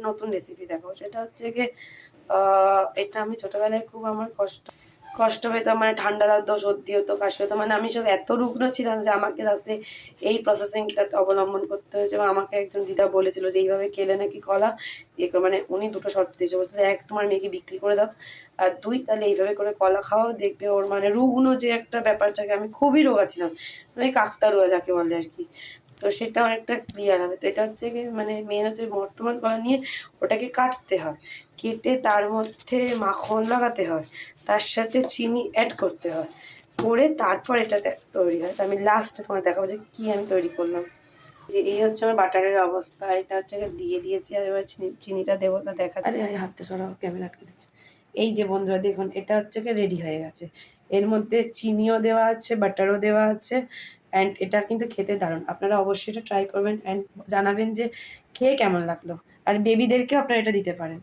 নতুন রেসিপি দেখাবো। সেটা হচ্ছে গিয়ে এটা আমি ছোটবেলায় খুব আমার কষ্ট পেতাম, মানে ঠান্ডা লাগতো, সর্দি হতো, কাশি হতো, মানে আমি সব এত রুগ্ন ছিলাম যে আমাকে লাস্টে এই প্রসেসিংটা অবলম্বন করতে হয়েছে। এবং আমাকে একজন দিদা বলেছিল যে এইভাবে খেলে নাকি কলা মানে উনি দুটো শর্ত দিয়েছে, বলছিল এক তোমার মেয়েকে বিক্রি করে দাও, আর দুই তাহলে এইভাবে করে কলা খাওয়াও, দেখবে ওর মানে রুগ্ন যে একটা ব্যাপার থাকে, আমি খুবই রোগা ছিলাম, ওই কাকতারুয়া যাকে বলে আর কি। তো সেটা অনেকটা ক্লিয়ার হবে। তো এটা হচ্ছে কি মানে মেন হচ্ছে বর্তমান কলা নিয়ে ওটাকে কাটতে হয়, কেটে তার মধ্যে মাখন লাগাতে হয়, তার সাথে চিনি অ্যাড করতে হয়, করে তারপর এটাতে তৈরি হয়। তো আমি লাস্টে তোমায় দেখাবো যে কি আমি তৈরি করলাম। যে এই হচ্ছে আমার বাটারের অবস্থা, এটা হচ্ছে দিয়ে দিয়েছি, আর এবার চিনিটা দেবো, তা দেখা। আরে আমি হাতে সরাও, ক্যামেরা আটকে দিচ্ছি। এই যে বন্ধুরা দেখুন, এটা হচ্ছে কি রেডি হয়ে গেছে। এর মধ্যে চিনিও দেওয়া আছে, বাটারও দেওয়া আছে, অ্যান্ড এটা কিন্তু খেতে দারুণ। আপনারা অবশ্যই এটা ট্রাই করবেন অ্যান্ড জানাবেন যে খেয়ে কেমন লাগলো। আর বেবিদেরকেও আপনারা এটা দিতে পারেন।